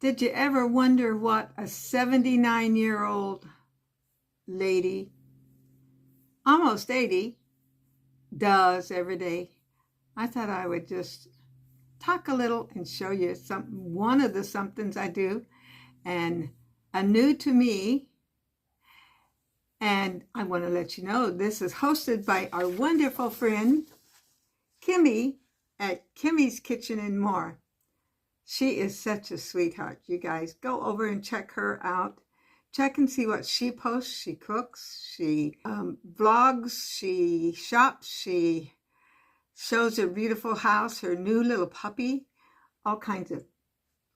Did you ever wonder what a 79-year-old lady, almost 80, does every day? I thought I would just talk a little and show you one of the somethings I do, and a new to me. And I want to let you know this is hosted by our wonderful friend Kimmy at Kimmy's Kitchen and More. She is such a sweetheart. You guys go over and check her out. Check and see what she posts. She cooks, she vlogs, she shops, she shows her beautiful house, her new little puppy, all kinds of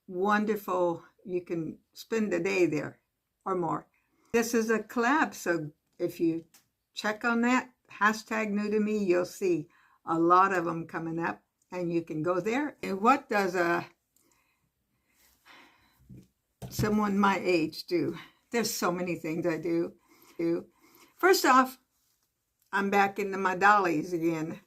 wonderful. You can spend a day there or more. This is a collab, so if you check on that, hashtag new to me, you'll see a lot of them coming up, and you can go there. And what does someone my age do? There's so many things I do. First off, I'm back into my dollies again.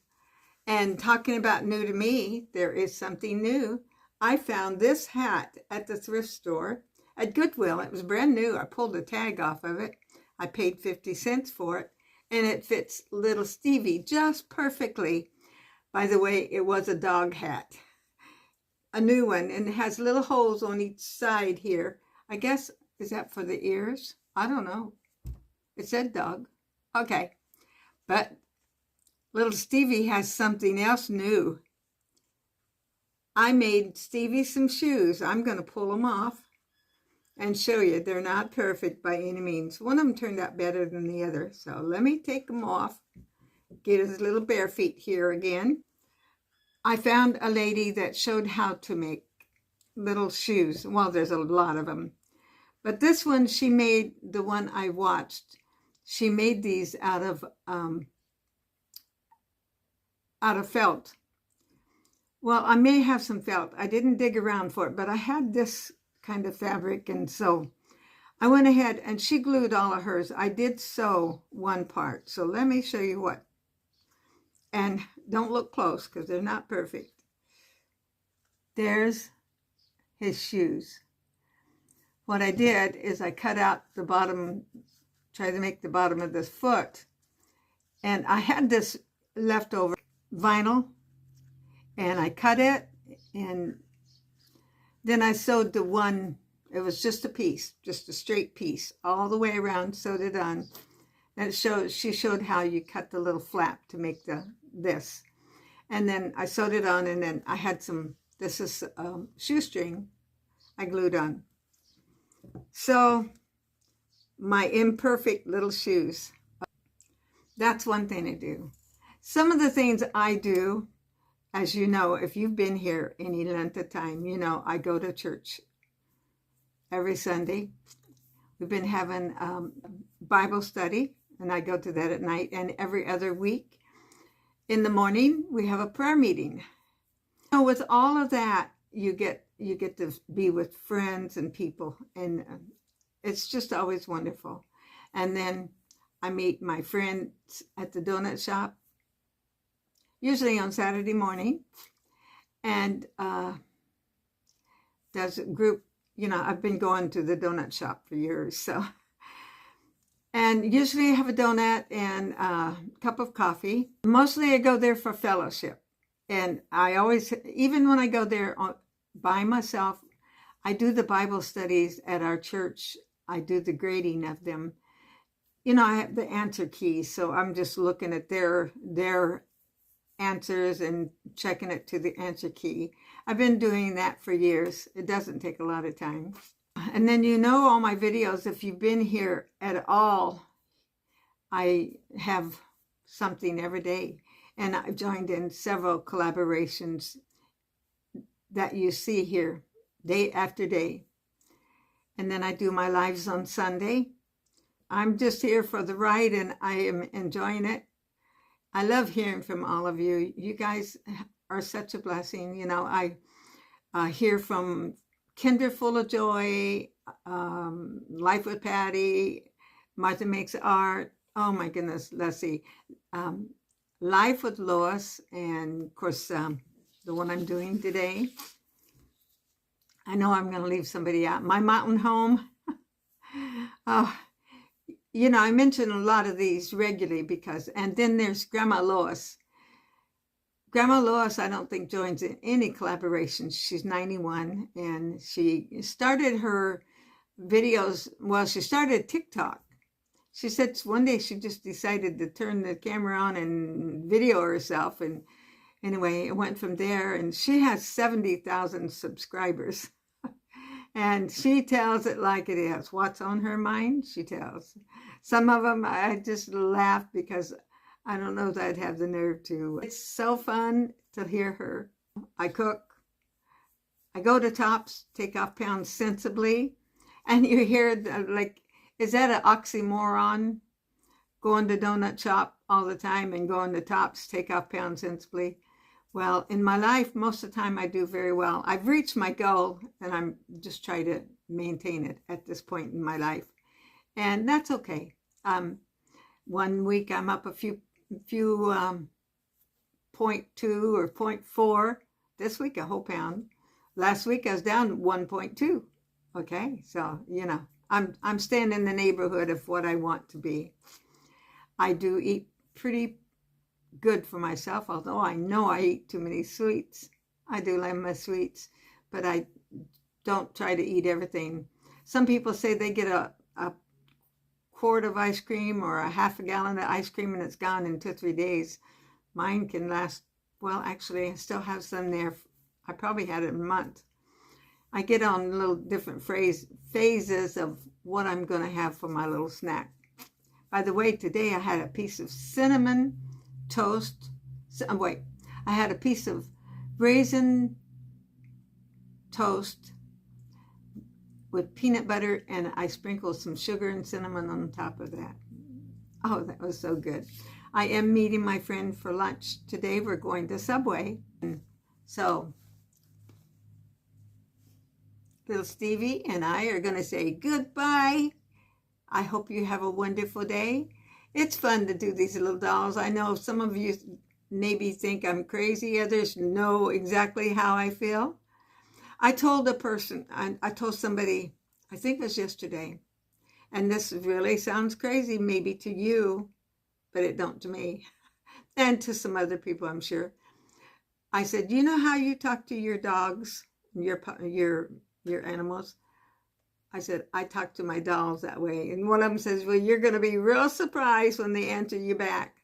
And talking about new to me, there is something new. I found this hat at the thrift store at Goodwill. It was brand new. I pulled the tag off of it. I paid 50 cents for it. And it fits little Stevie just perfectly. By the way, it was a dog hat. A new one, and it has little holes on each side here. I guess, is that for the ears? I don't know. It said dog. Okay. But little Stevie has something else new. I made Stevie some shoes. I'm going to pull them off and show you. They're not perfect by any means. One of them turned out better than the other. So let me take them off. Get his little bare feet here again. I found a lady that showed how to make little shoes. Well, there's a lot of them. But this one, she made, the one I watched, she made these out of felt. Well, I may have some felt. I didn't dig around for it, but I had this kind of fabric, and so I went ahead and she glued all of hers. I did sew one part. So let me show you what. And don't look close because they're not perfect. There's his shoes. What I did is I cut out the bottom, tried to make the bottom of this foot. And I had this leftover vinyl, and I cut it, and then I sewed the one. It was just a piece, just a straight piece all the way around, sewed it on. And she showed how you cut the little flap to make this. And then I sewed it on, and then I had this is shoestring I glued on. So my imperfect little shoes. That's one thing I do. Some of the things I do, as you know, if you've been here any length of time, you know I go to church every Sunday. We've been having Bible study, and I go to that at night. And every other week in the morning, we have a prayer meeting. So with all of that, you get to be with friends and people, and it's just always wonderful. And then I meet my friends at the donut shop, usually on Saturday morning, and there's a group. You know, I've been going to the donut shop for years, so. And usually I have a donut and a cup of coffee. Mostly I go there for fellowship. And I always, even when I go there by myself, I do the Bible studies at our church. I do the grading of them. You know, I have the answer keys, so I'm just looking at their answers and checking it to the answer key. I've been doing that for years. It doesn't take a lot of time. And then you know all my videos, if you've been here at all, I have something every day. And I've joined in several collaborations that you see here day after day. And then I do my lives on Sunday. I'm just here for the ride, and I am enjoying it. I love hearing from all of you. You guys are such a blessing. You know, I hear from Kinder Full of Joy, Life with Patty, Martha Makes Art. Oh my goodness, let's see. Life with Lois, and of course, the one I'm doing today. I know I'm going to leave somebody out. My mountain home. Oh, you know, I mention a lot of these regularly because, and then there's Grandma Lois. Grandma Lois, I don't think joins in any collaborations. She's 91 and she started her videos. Well, she started TikTok. She said one day she just decided to turn the camera on and video herself. And anyway, it went from there, and she has 70,000 subscribers. And she tells it like it is. What's on her mind, she tells. Some of them I just laugh because I don't know that I'd have the nerve to. It's so fun to hear her. I cook. I go to Tops, take off pounds sensibly. And you hear, like, is that an oxymoron? Going to donut shop all the time and going to Tops, take off pounds sensibly. Well, in my life, most of the time I do very well. I've reached my goal and I'm just trying to maintain it at this point in my life. And that's okay. 1 week I'm up a few 0.2 or 0.4. This week a whole pound. Last week I was down 1.2. Okay, so you know I'm staying in the neighborhood of what I want to be. I do eat pretty good for myself, although I know I eat too many sweets. I do like my sweets, but I don't try to eat everything. Some people say they get a quart of ice cream or a half a gallon of ice cream and it's gone in 2 or 3 days. Mine can last, well, actually, I still have some there. I probably had it a month. I get on little different phases of what I'm going to have for my little snack. By the way, today I had a piece of cinnamon toast. I had a piece of raisin toast with peanut butter, and I sprinkled some sugar and cinnamon on top of that. Oh, that was so good. I am meeting my friend for lunch today. We're going to Subway. So little Stevie and I are going to say goodbye. I hope you have a wonderful day. It's fun to do these little dolls. I know some of you maybe think I'm crazy. Others know exactly how I feel. I told a person, I told somebody, I think it was yesterday, and this really sounds crazy maybe to you, but it don't to me, and to some other people, I'm sure. I said, you know how you talk to your dogs, your animals? I said, I talk to my dolls that way. And one of them says, well, you're going to be real surprised when they answer you back.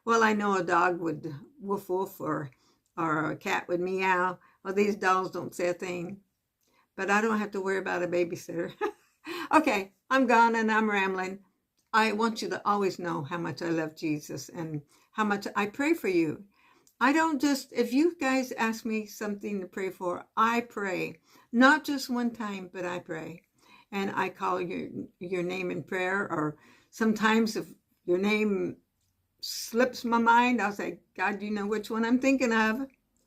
Well, I know a dog would woof woof or a cat would meow. Well, these dolls don't say a thing. But I don't have to worry about a babysitter. Okay, I'm gone and I'm rambling. I want you to always know how much I love Jesus and how much I pray for you. I don't just, if you guys ask me something to pray for, I pray. Not just one time, but I pray. And I call your name in prayer, or sometimes if your name slips my mind, I'll say, God, you know which one I'm thinking of.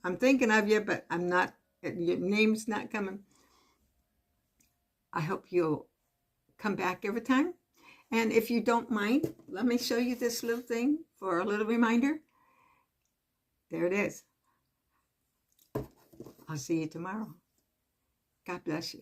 I'm thinking of you, but I'm not, your name's not coming. I hope you'll come back every time. And if you don't mind, let me show you this little thing for a little reminder. There it is. I'll see you tomorrow. God bless you.